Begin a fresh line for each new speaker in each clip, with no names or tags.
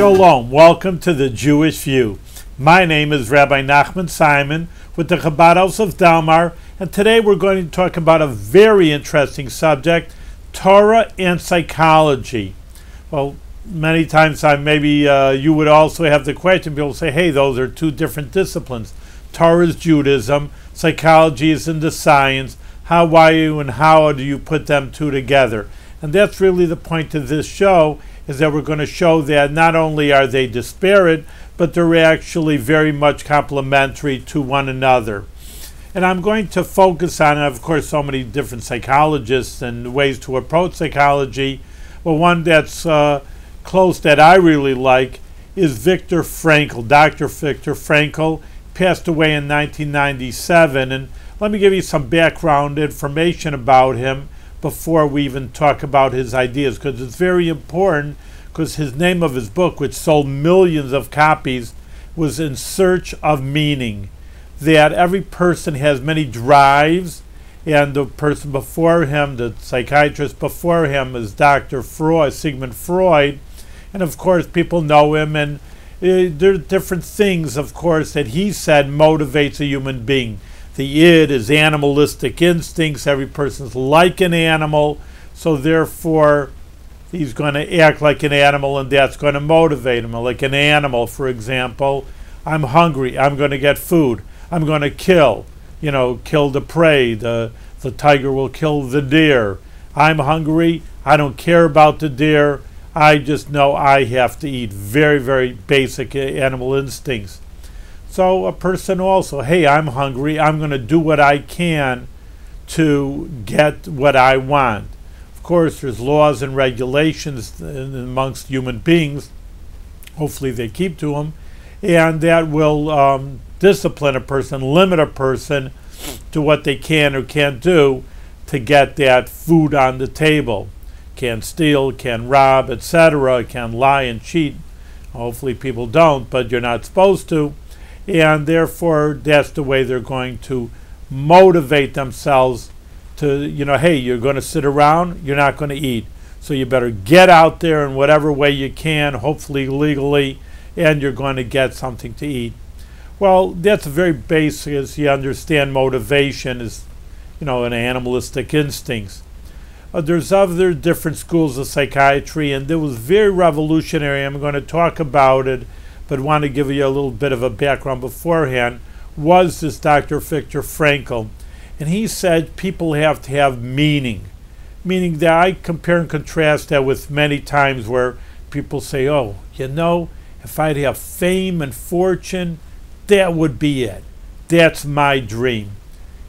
Shalom, welcome to the Jewish View. My name is Rabbi Nachman Simon with the Chabad House of Dalmar, and today we're going to talk about a very interesting subject, Torah and psychology. Well, many times you would also have the question, people say, hey, those are two different disciplines. Torah is Judaism, psychology is in the science. Why, and how do you put them two together? And that's really the point of this show, is that we're going to show that not only are they disparate, but they're actually very much complementary to one another. And I'm going to focus on, of course, so many different psychologists and ways to approach psychology. Well, one that's close that I really like is Viktor Frankl. Dr. Viktor Frankl passed away in 1997. And let me give you some background information about him before we even talk about his ideas, because it's very important, because his name of his book, which sold millions of copies, was In Search of Meaning. That every person has many drives, and the person before him, the psychiatrist before him, is Dr. Freud, Sigmund Freud, and of course people know him, and there are different things, of course, that he said motivates a human being. The id is animalistic instincts. Every person's like an animal, so therefore he's going to act like an animal, and that's going to motivate him. Like an animal, for example, I'm hungry, I'm going to get food, I'm going to kill the prey. The tiger will kill the deer. I'm hungry, I don't care about the deer, I just know I have to eat. Very, very basic animal instincts. So a person also, hey, I'm hungry, I'm going to do what I can to get what I want. Of course, there's laws and regulations amongst human beings. Hopefully they keep to them. And that will discipline a person, limit a person to what they can or can't do to get that food on the table. Can't steal, can't rob, etc. Can't lie and cheat. Hopefully people don't, but you're not supposed to. And therefore, that's the way they're going to motivate themselves to, hey, you're going to sit around, you're not going to eat. So you better get out there in whatever way you can, hopefully legally, and you're going to get something to eat. Well, that's very basic, as you understand motivation is, an animalistic instincts. There's other different schools of psychiatry, and it was very revolutionary. I'm going to talk about it, but want to give you a little bit of a background beforehand, was this Dr. Viktor Frankl. And he said people have to have meaning. Meaning that I compare and contrast that with many times where people say, oh, if I'd have fame and fortune, that would be it. That's my dream.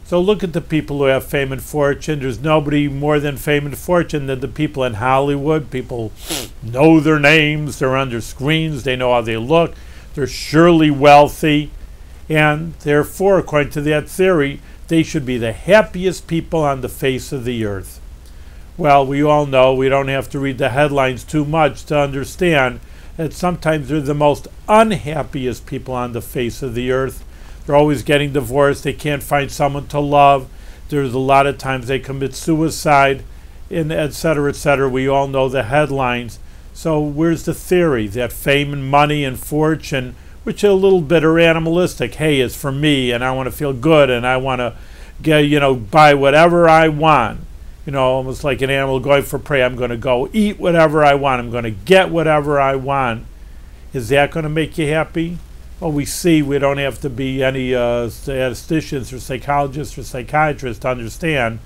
So look at the people who have fame and fortune. There's nobody more than fame and fortune than the people in Hollywood. People know their names, they're on their screens, they know how they look, they're surely wealthy, and therefore, according to that theory, they should be the happiest people on the face of the earth. Well, we all know, we don't have to read the headlines too much to understand that sometimes they're the most unhappiest people on the face of the earth. They're always getting divorced, they can't find someone to love, there's a lot of times they commit suicide, and etc., etc. We all know the headlines. So where's the theory that fame and money and fortune, which a little bit are animalistic, hey, it's for me, and I want to feel good, and I want to get, buy whatever I want, almost like an animal going for prey. I'm going to go eat whatever I want, I'm going to get whatever I want. Is that going to make you happy? Well, we see we don't have to be any statisticians or psychologists or psychiatrists to understand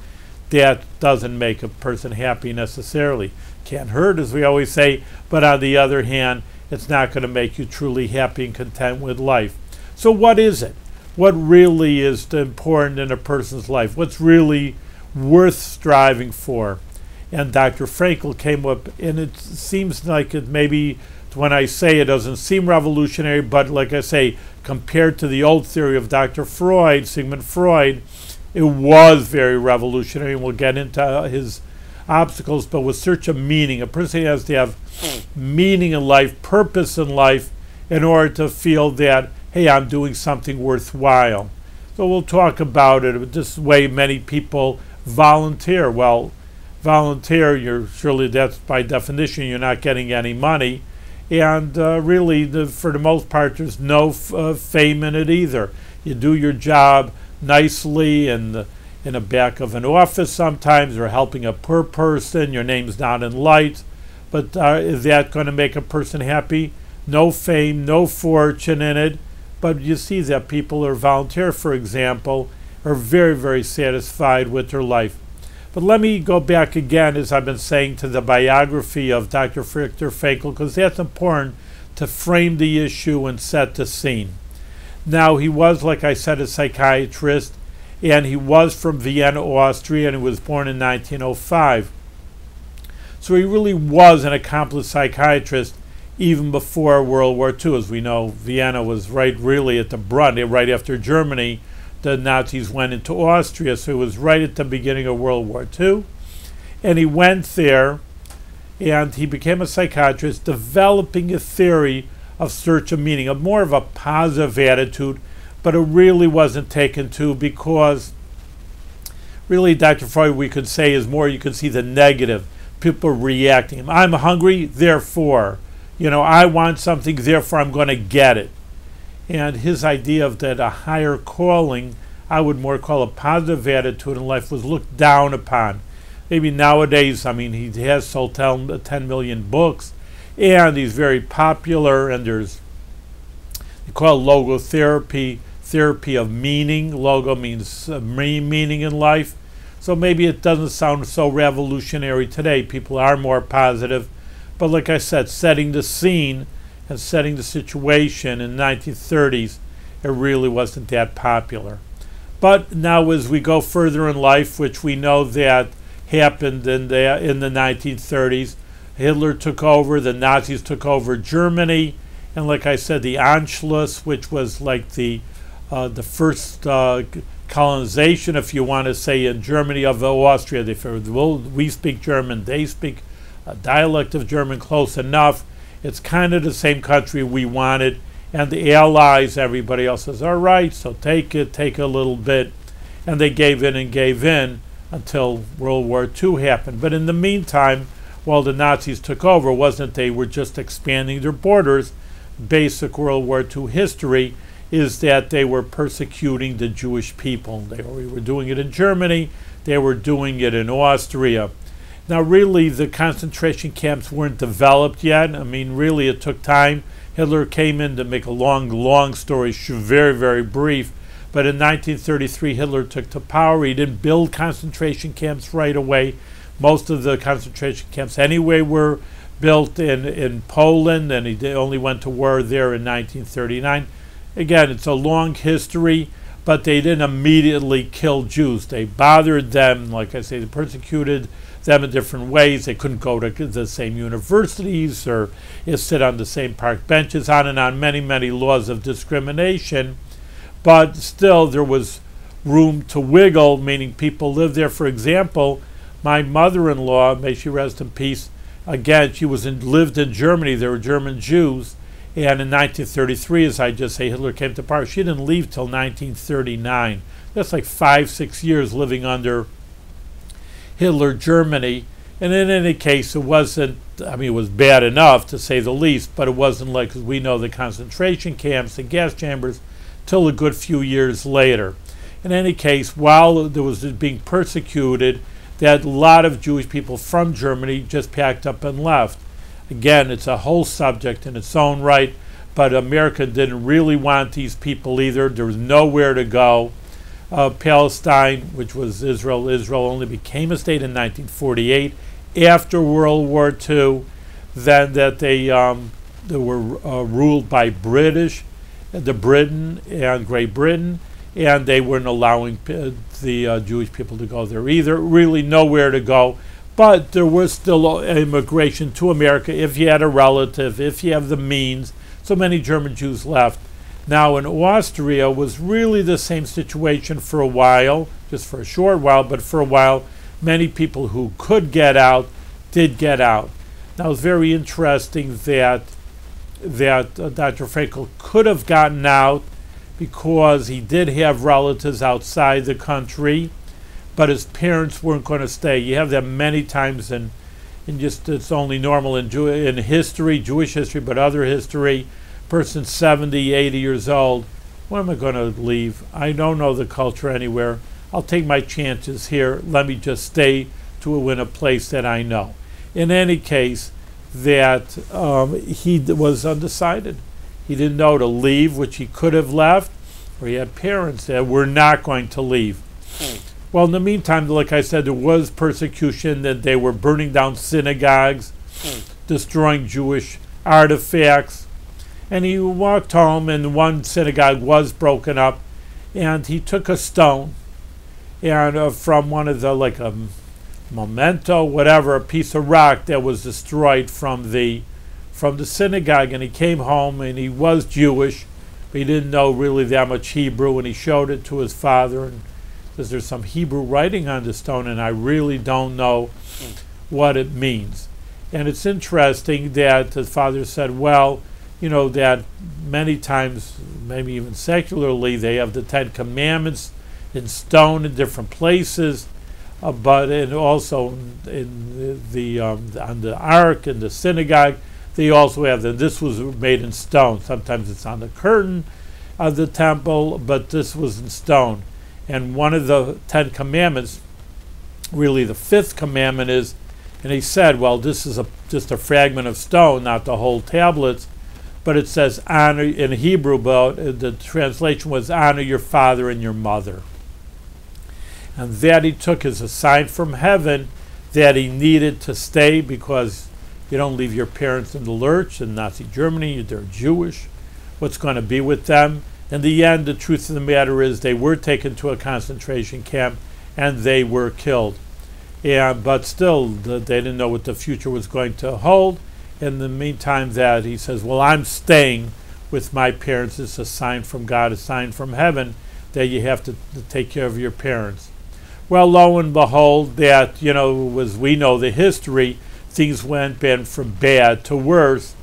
that doesn't make a person happy necessarily. Can't hurt, as we always say, but on the other hand, it's not going to make you truly happy and content with life. So what is it? What really is important in a person's life? What's really worth striving for? And Dr. Frankl came up, and it seems like it maybe, when I say it doesn't seem revolutionary, but like I say, compared to the old theory of Dr. Freud, Sigmund Freud, it was very revolutionary, and we'll get into his obstacles, but with search of meaning. A person has to have meaning in life, purpose in life, in order to feel that, hey, I'm doing something worthwhile. So we'll talk about it. This way many people volunteer. Well, volunteer, surely that's by definition, you're not getting any money. And really, for the most part, there's no fame in it either. You do your job nicely in the back of an office sometimes, or helping a poor person. Your name's not in lights. But is that going to make a person happy? No fame, no fortune in it. But you see that people who volunteer, for example, are very, very satisfied with their life. But let me go back again, as I've been saying, to the biography of Dr. Viktor Frankl, because that's important to frame the issue and set the scene. Now, he was, like I said, a psychiatrist, and he was from Vienna, Austria, and he was born in 1905. So he really was an accomplished psychiatrist even before World War II. As we know, Vienna was really at the brunt. Right after Germany, the Nazis went into Austria, so it was right at the beginning of World War II. And he went there, and he became a psychiatrist, developing a theory of search of meaning, more of a positive attitude, but it really wasn't taken to, because really Dr. Freud, we could say, is more, you can see the negative. People reacting. I'm hungry, therefore. I want something, therefore I'm going to get it. And his idea of that a higher calling, I would more call a positive attitude in life, was looked down upon. Maybe nowadays, he has sold 10 million books, and he's very popular, and there's, they call it logotherapy, therapy of meaning. Logo means meaning in life. So maybe it doesn't sound so revolutionary today. People are more positive. But like I said, setting the scene and setting the situation in the 1930s, it really wasn't that popular. But now as we go further in life, which we know that happened in the 1930s, Hitler took over, the Nazis took over Germany, and like I said, the Anschluss, which was like the first colonization, if you want to say, in Germany of Austria. We speak German, they speak a dialect of German close enough. It's kind of the same country we wanted, and the Allies, everybody else says, all right, so take a little bit, and they gave in until World War II happened. But in the meantime, while the Nazis took over, they were just expanding their borders. Basic World War II history is that they were persecuting the Jewish people. They were doing it in Germany, they were doing it in Austria. Now really, the concentration camps weren't developed yet. Really it took time. Hitler came in, to make a long story very, very brief. But in 1933, Hitler took to power. He didn't build concentration camps right away. Most of the concentration camps anyway were built in Poland, and he only went to war there in 1939. Again, it's a long history, but they didn't immediately kill Jews. They bothered them, like I say, they persecuted them in different ways. They couldn't go to the same universities or sit on the same park benches, on and on, many laws of discrimination. But still, there was room to wiggle, meaning people lived there. For example, my mother-in-law, may she rest in peace, again, she lived in Germany. There were German Jews. And in 1933, as I just say, Hitler came to power. She didn't leave till 1939. That's like 5-6 years living under Hitler Germany. And in any case, it wasn't, it was bad enough to say the least, but it wasn't like, as we know, the concentration camps and gas chambers till a good few years later. In any case, while there was being persecuted, that a lot of Jewish people from Germany just packed up and left. Again, it's a whole subject in its own right, but America didn't really want these people either. There was nowhere to go. Palestine, which was Israel only became a state in 1948 after World War II. Then that they were ruled by Britain and Great Britain, and they weren't allowing the Jewish people to go there either. Really nowhere to go. But there was still immigration to America if you had a relative, if you have the means. So many German Jews left. Now in Austria was really the same situation for a while, just for a short while, but for a while, many people who could get out did get out. Now it's very interesting that Dr. Frankl could have gotten out because he did have relatives outside the country, but his parents weren't going to stay. You have that many times in and just it's only normal in history, Jewish history, but other history, person 70, 80 years old, when am I going to leave? I don't know the culture anywhere. I'll take my chances here. Let me just stay in a place that I know. In any case, that he was undecided. He didn't know to leave, which he could have left, or he had parents that were not going to leave. Well, in the meantime, like I said, there was persecution, that they were burning down synagogues, destroying Jewish artifacts. And he walked home, and one synagogue was broken up, and he took a stone, and from one of the, like a memento, whatever, a piece of rock that was destroyed from the synagogue, and he came home, and he was Jewish, but he didn't know really that much Hebrew, and he showed it to his father, and says there's some Hebrew writing on the stone, and I really don't know what it means. And it's interesting that his father said, well, you know, that many times, maybe even secularly, they have the Ten Commandments in stone in different places, but and also in on the ark in the synagogue, they also have them. This was made in stone. Sometimes it's on the curtain of the temple, but this was in stone. And one of the Ten Commandments, really the fifth commandment, is, and he said, well, this is just a fragment of stone, not the whole tablets, but it says honor in Hebrew, but the translation was honor your father and your mother. And that he took as a sign from heaven that he needed to stay, because you don't leave your parents in the lurch. In Nazi Germany, they're Jewish. What's going to be with them? In the end, the truth of the matter is they were taken to a concentration camp and they were killed. But still, they didn't know what the future was going to hold. In the meantime, that he says, well, I'm staying with my parents. It's a sign from God, a sign from heaven, that you have to take care of your parents. Well, lo and behold, that, you know, as we know the history, things went from bad to worse.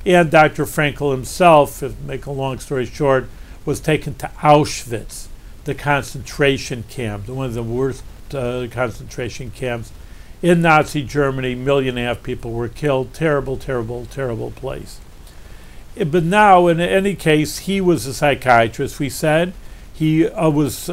And Dr. Frankl himself, to make a long story short, was taken to Auschwitz, the concentration camp, one of the worst concentration camps in Nazi Germany. 1.5 million people were killed. Terrible, terrible, terrible place. But now, in any case, he was a psychiatrist, we said. He was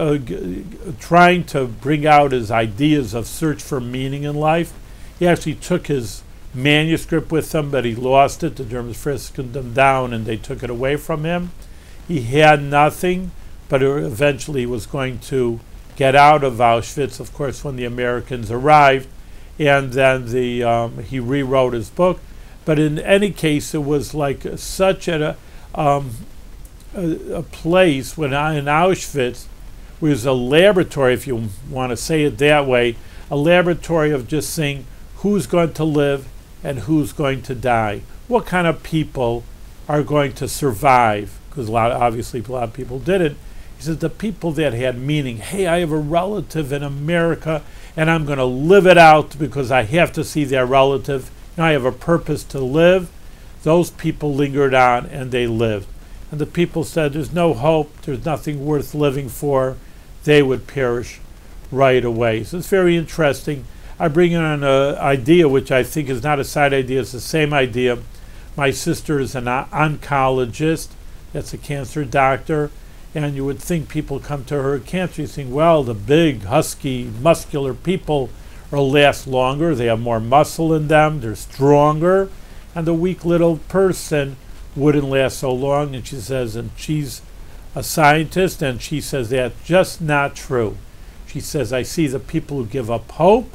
trying to bring out his ideas of search for meaning in life. He actually took his manuscript with him, but he lost it. The Germans frisked him down, and they took it away from him. He had nothing, but eventually was going to get out of Auschwitz, of course, when the Americans arrived. And then he rewrote his book. But in any case, it was like such a place when in Auschwitz was a laboratory, if you want to say it that way, a laboratory of just seeing who's going to live and who's going to die. What kind of people are going to survive? Because obviously a lot of people didn't. He says the people that had meaning. Hey, I have a relative in America, and I'm going to live it out because I have to see that relative. And I have a purpose to live. Those people lingered on, and they lived. And the people said, there's no hope, there's nothing worth living for. They would perish right away. So it's very interesting. I bring in an idea which I think is not a side idea, it's the same idea. My sister is an oncologist, that's a cancer doctor, and you would think people come to her cancer, you think, well, the big, husky, muscular people will last longer, they have more muscle in them, they're stronger, and the weak little person wouldn't last so long. And she says, and she's a scientist, and she says that's just not true. She says, I see the people who give up hope,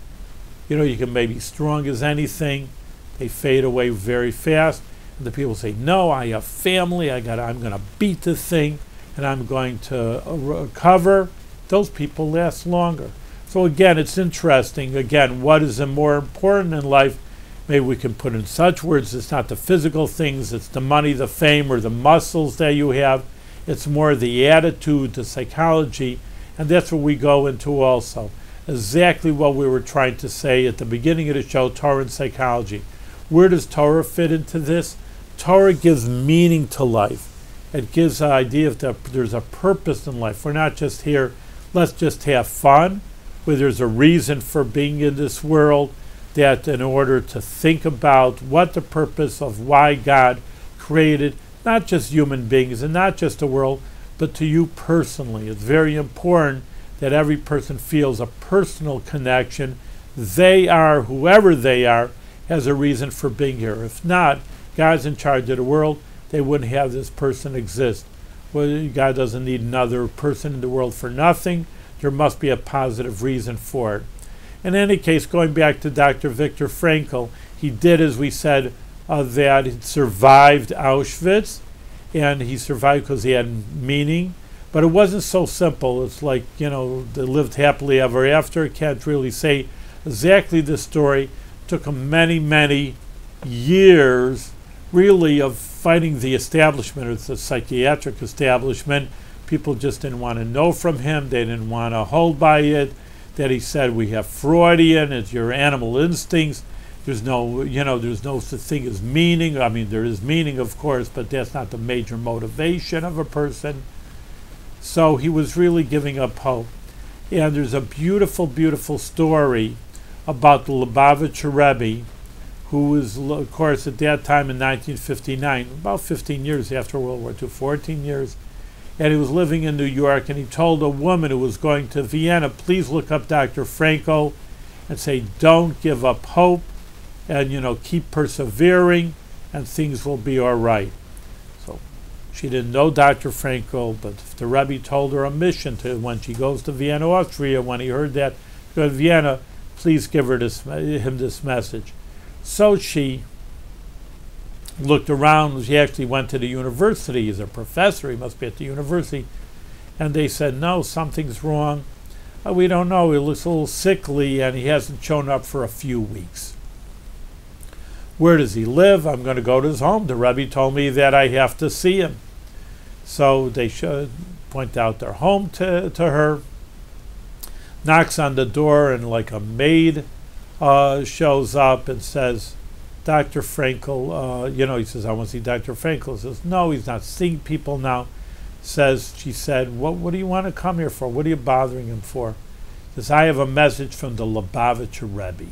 you know, you can maybe strong as anything, they fade away very fast. And the people say, no, I have family, I'm going to beat the thing, and I'm going to recover. Those people last longer. So again, it's interesting. Again, what is more important in life? Maybe we can put in such words, it's not the physical things, it's the money, the fame, or the muscles that you have. It's more the attitude, the psychology, and that's what we go into also. Exactly what we were trying to say at the beginning of the show, Torah and psychology. Where does Torah fit into this? Torah gives meaning to life. It gives an idea that there's a purpose in life. We're not just here, let's just have fun, where there's a reason for being in this world, that in order to think about what the purpose of why God created not just human beings and not just the world, but to you personally. It's very important that every person feels a personal connection. They are, whoever they are, has a reason for being here. If not, God's in charge of the world, they wouldn't have this person exist. Well, God doesn't need another person in the world for nothing. There must be a positive reason for it. In any case, going back to Dr. Viktor Frankl, he did, as we said, that he survived Auschwitz, and he survived because he had meaning. But it wasn't so simple. It's like, they lived happily ever after. I can't really say exactly the story. It took him many, many years, really, of fighting the establishment, or the psychiatric establishment. People just didn't want to know from him. They didn't want to hold by it. That he said, we have Freudian, it's your animal instincts. There's no, there's no such thing as meaning. I mean, there is meaning, of course, but that's not the major motivation of a person. So he was really giving up hope. And there's a beautiful, beautiful story about the Lubavitcher Rebbe, who was, of course, at that time in 1959, about 15 years after World War II, 14 years, and he was living in New York, and he told a woman who was going to Vienna, please look up Dr. Frankl and say, don't give up hope, and, keep persevering, and things will be all right. So she didn't know Dr. Frankl, but the Rebbe told her a mission to, when she goes to Vienna, Austria, when he heard that, go to Vienna, please give him this message. So she looked around. He actually went to the university. He's a professor. He must be at the university. And they said, no, something's wrong. We don't know. He looks a little sickly, and he hasn't shown up for a few weeks. Where does he live? I'm going to go to his home. The Rebbe told me that I have to see him. So they should point out their home to her. Knocks on the door, and like a maid shows up and says, Dr. Frankl, he says, I want to see Dr. Frankl. He says, no, he's not seeing people now. She said, what do you want to come here for? What are you bothering him for? He says, I have a message from the Lubavitcher Rebbe.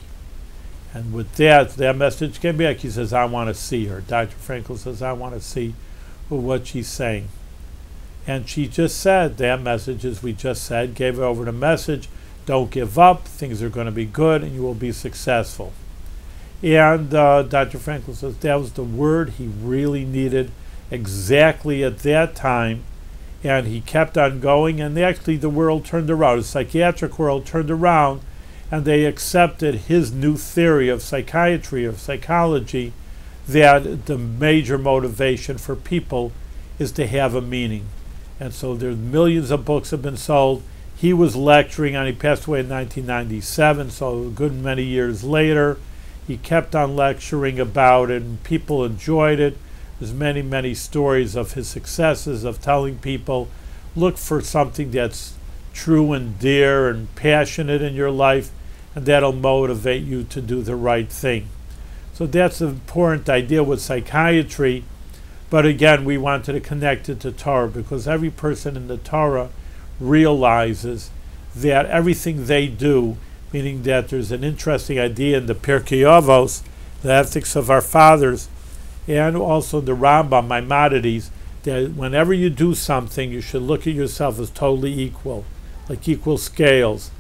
And with that message came back. He says, I want to see her. Dr. Frankl says, I want to see what she's saying. And she just said, that message, as we just said, gave her over the message, don't give up, things are going to be good, and you will be successful. And Dr. Frankl says that was the word he really needed exactly at that time. And he kept on going, and actually the world turned around. The psychiatric world turned around, and they accepted his new theory of psychiatry, of psychology, that the major motivation for people is to have a meaning. And so there's millions of books have been sold. He was lecturing, and he passed away in 1997, so a good many years later. He kept on lecturing about it, and people enjoyed it. There's many, many stories of his successes, of telling people, look for something that's true and dear and passionate in your life, and that'll motivate you to do the right thing. So that's an important idea with psychiatry. But again, we wanted to connect it to Torah, because every person in the Torah realizes that everything they do, meaning that there's an interesting idea in the Pirkei Avos, the ethics of our fathers, and also the Rambam, Maimonides, that whenever you do something, you should look at yourself as totally equal, like equal scales,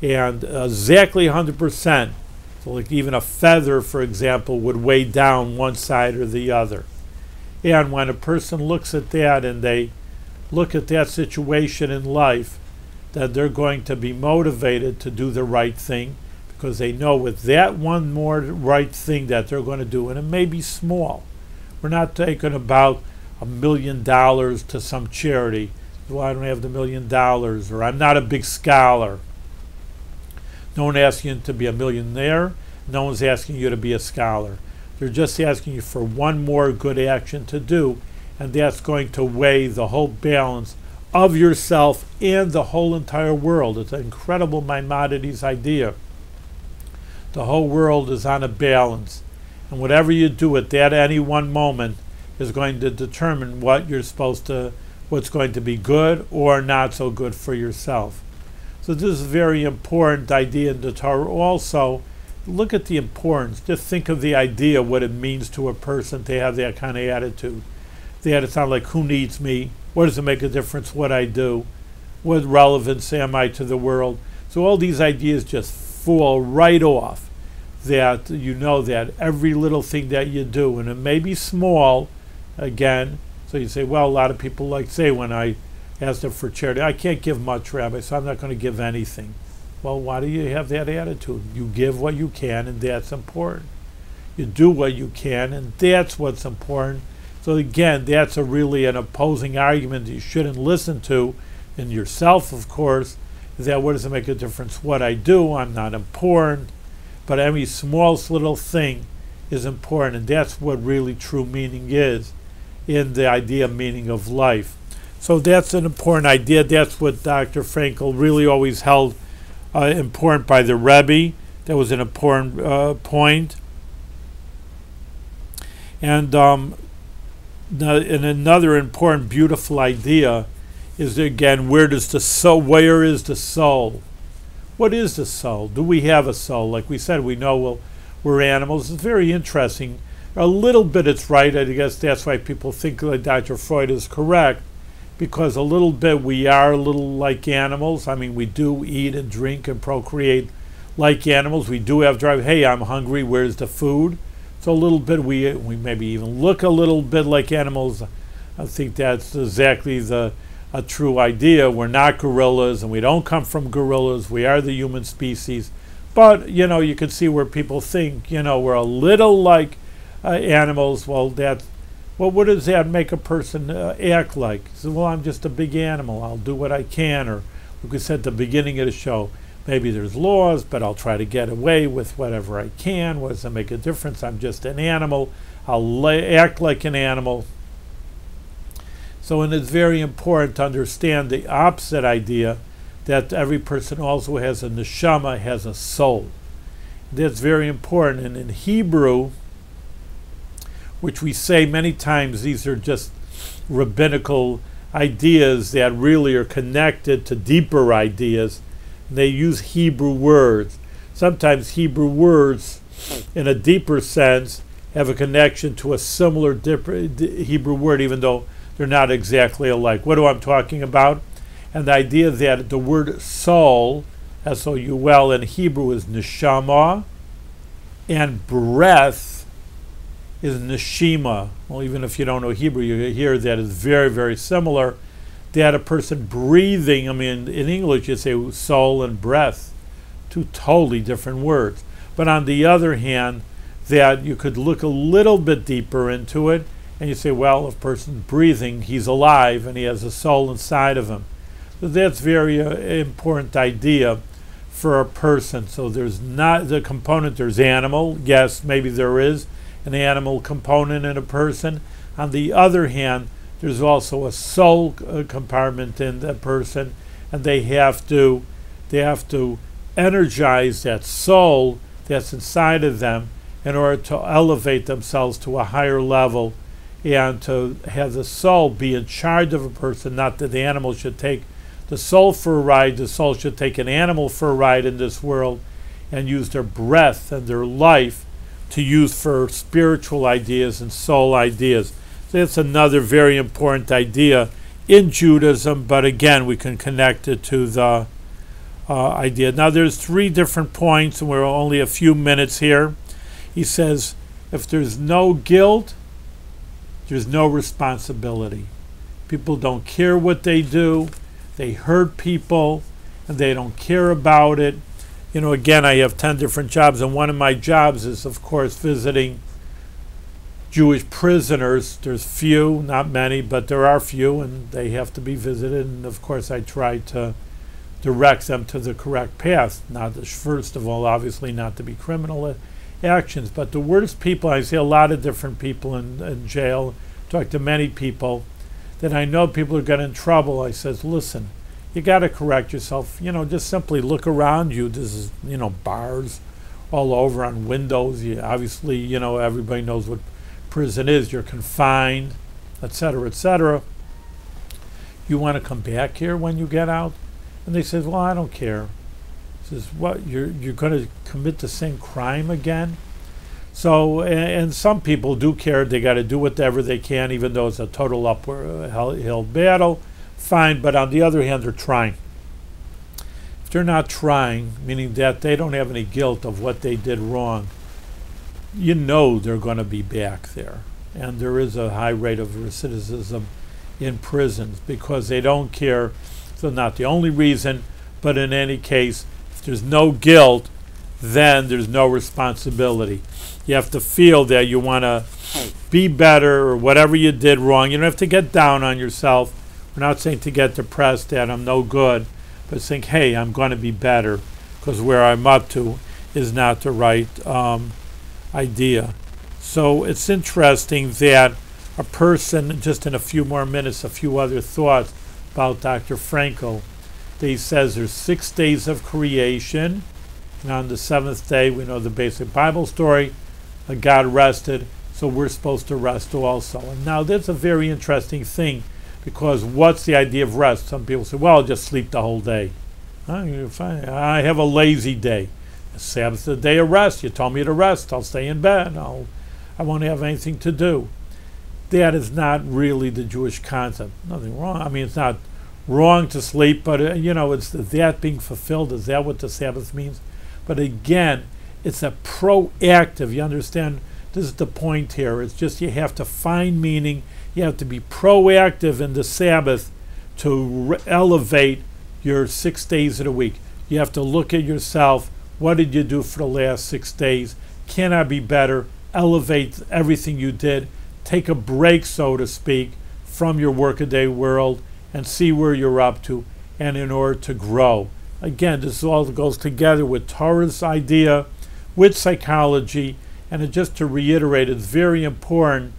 and exactly 100%. So like even a feather, for example, would weigh down one side or the other. And when a person looks at that, and they look at that situation in life, that they're going to be motivated to do the right thing, because they know with that one more right thing that they're going to do, and it may be small. We're not talking about $1 million to some charity. Well, I don't have the $1 million, or I'm not a big scholar. No one asking you to be a millionaire. No one's asking you to be a scholar. They're just asking you for one more good action to do, and that's going to weigh the whole balance of yourself and the whole entire world. It's an incredible Maimonides idea. The whole world is on a balance, and whatever you do at that any one moment is going to determine what's going to be good or not so good for yourself. So this is a very important idea in the Torah also, look at the importance. Just think of the idea, what it means to a person to have that kind of attitude. The attitude sounds like, who needs me? What does it make a difference what I do? What relevance am I to the world? So all these ideas just fall right off. That you know that every little thing that you do, and it may be small, again, so you say, well, a lot of people like say when I ask them for charity, I can't give much, Rabbi, so I'm not going to give anything. Well, why do you have that attitude? You give what you can, and that's important. You do what you can, and that's what's important. So again, that's really an opposing argument that you shouldn't listen to in yourself, of course, is that what does it make a difference what I do? I'm not important. But every smallest little thing is important, and that's what really true meaning is in the idea of meaning of life. So that's an important idea. That's what Dr. Frankl really always held important by the Rebbe. That was an important point. And another important, beautiful idea is, again, where is the soul? What is the soul? Do we have a soul? Like we said, we know we're animals. It's very interesting. A little bit it's right. I guess that's why people think that Dr. Freud is correct, because a little bit we are a little like animals. I mean, we do eat and drink and procreate like animals. We do have drive. Hey, I'm hungry. Where's the food? So a little bit we maybe even look a little bit like animals. I think that's exactly a true idea. We're not gorillas, and we don't come from gorillas. We are the human species. But, you can see where people think, we're a little like animals. Well, what does that make a person act like? So, well, I'm just a big animal. I'll do what I can. Or, like we said at the beginning of the show, maybe there's laws, but I'll try to get away with whatever I can. What does it make a difference? I'm just an animal. I'll act like an animal. So, and it's very important to understand the opposite idea, that every person also has a neshama, has a soul. That's very important. And in Hebrew, which we say many times, these are just rabbinical ideas that really are connected to deeper ideas. They use Hebrew words. Sometimes Hebrew words, in a deeper sense, have a connection to a similar Hebrew word, even though they're not exactly alike. What am I talking about? And the idea that the word soul, S-O-U-L, in Hebrew is neshama, and breath is neshima. Well, even if you don't know Hebrew, you hear that it's very, very similar. That a person breathing, I mean, in English you say soul and breath, two totally different words. But on the other hand, that you could look a little bit deeper into it, and you say, well, if a person's breathing, he's alive and he has a soul inside of him. So that's very important idea for a person. So there's not the component, there's animal. Yes, maybe there is an animal component in a person. On the other hand, there's also a soul compartment in that person, and they have to energize that soul that's inside of them in order to elevate themselves to a higher level, and to have the soul be in charge of a person. Not that the animal should take the soul for a ride. The soul should take an animal for a ride in this world and use their breath and their life to use for spiritual ideas and soul ideas. So that's another very important idea in Judaism, but again, we can connect it to the idea. Now, there's 3 different points, and we're only a few minutes here. He says, if there's no guilt, there's no responsibility. People don't care what they do. They hurt people, and they don't care about it. Again, I have 10 different jobs, and one of my jobs is, of course, visiting Jewish prisoners. There's few, not many, but there are few, and they have to be visited. And, of course, I try to direct them to the correct path. Not, first of all, obviously not to be criminal actions, but the worst people, I see a lot of different people in jail, talk to many people, that I know people are getting in trouble. I says, listen, you got to correct yourself. Just simply look around you. This is, bars all over on windows. Obviously, everybody knows what prison is. You're confined, etc., etc. You want to come back here when you get out? And they says, well, I don't care. Says, what, you're going to commit the same crime again? So, and some people do care. They got to do whatever they can, even though it's a total uphill battle. Fine, but on the other hand, they're trying. If they're not trying, meaning that they don't have any guilt of what they did wrong, you know they're going to be back there. And there is a high rate of recidivism in prisons because they don't care. So not the only reason, but in any case, if there's no guilt, then there's no responsibility. You have to feel that you want to be better or whatever you did wrong. You don't have to get down on yourself. We're not saying to get depressed that I'm no good, but think, hey, I'm going to be better because where I'm up to is not the right idea. So it's interesting that a person, just in a few more minutes, a few other thoughts about Dr. Frankl. He says there's 6 days of creation, and on the 7th day, we know the basic Bible story, God rested, so we're supposed to rest also. And now that's a very interesting thing, because what's the idea of rest? Some people say, well, I'll just sleep the whole day. Fine. I have a lazy day. The Sabbath's the day of rest. You told me to rest. I'll stay in bed. I won't have anything to do. That is not really the Jewish concept. Nothing wrong. I mean, it's not wrong to sleep, but it's that being fulfilled. Is that what the Sabbath means? But again, it's a proactive. You understand? This is the point here. It's just you have to find meaning. You have to be proactive in the Sabbath to elevate your 6 days of the week. You have to look at yourself. What did you do for the last 6 days? Can I be better? Elevate everything you did. Take a break, so to speak, from your workaday world and see where you're up to, and in order to grow. Again, this all goes together with Torah's idea, with psychology, and just to reiterate, it's very important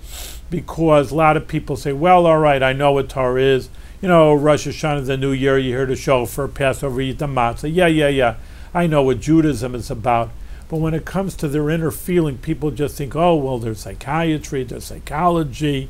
because a lot of people say, well, all right, I know what Torah is. Rosh Hashanah, the New Year, you hear the shofar, Passover, eat the matzah. Yeah. I know what Judaism is about. But when it comes to their inner feeling, people just think, oh, well, there's psychiatry, there's psychology,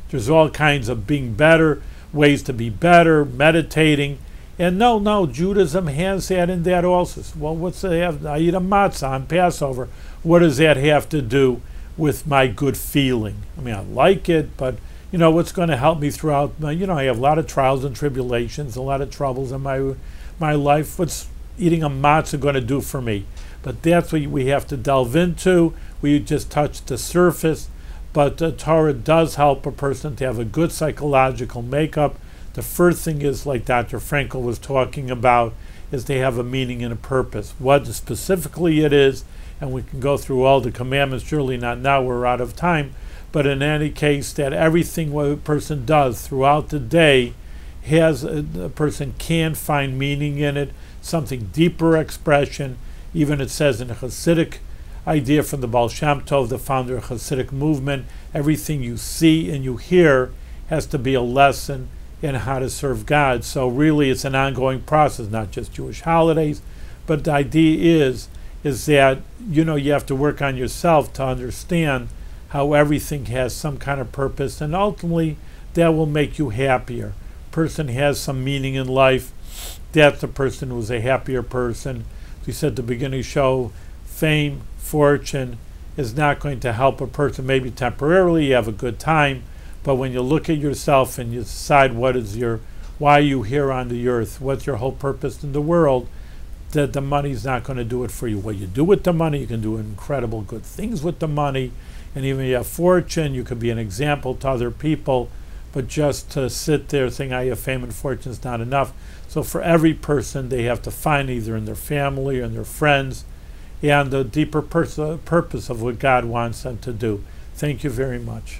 there's all kinds of being better, ways to be better, meditating. And no, Judaism has that in that also. Well, what's that have? I eat a matzah on Passover. What does that have to do with my good feeling? I mean, I like it, but, what's going to help me throughout? I have a lot of trials and tribulations, a lot of troubles in my life. What's eating a matzah going to do for me? But that's what we have to delve into. We just touched the surface. But the Torah does help a person to have a good psychological makeup. The first thing is, like Dr. Frankl was talking about, is they have a meaning and a purpose. What specifically it is, and we can go through all the commandments, surely not now, we're out of time. But in any case, that everything what a person does throughout the day has, a person can find meaning in it, something deeper expression. Even it says in the Hasidic idea from the Baal Shem Tov, the founder of Hasidic movement, everything you see and you hear has to be a lesson in how to serve God. So really it's an ongoing process, not just Jewish holidays, but the idea is that you have to work on yourself to understand how everything has some kind of purpose, and ultimately that will make you happier. Person has some meaning in life, that's the person who's a happier person. We said at the beginning of the show, fame, fortune is not going to help a person. Maybe temporarily you have a good time, but when you look at yourself and you decide why are you here on the earth, what's your whole purpose in the world, that the money's not going to do it for you. What you do with the money, you can do incredible good things with the money, and even if you have fortune, you could be an example to other people, but just to sit there saying, I have fame and fortune is not enough. So for every person, they have to find either in their family or in their friends and the deeper purpose of what God wants them to do. Thank you very much.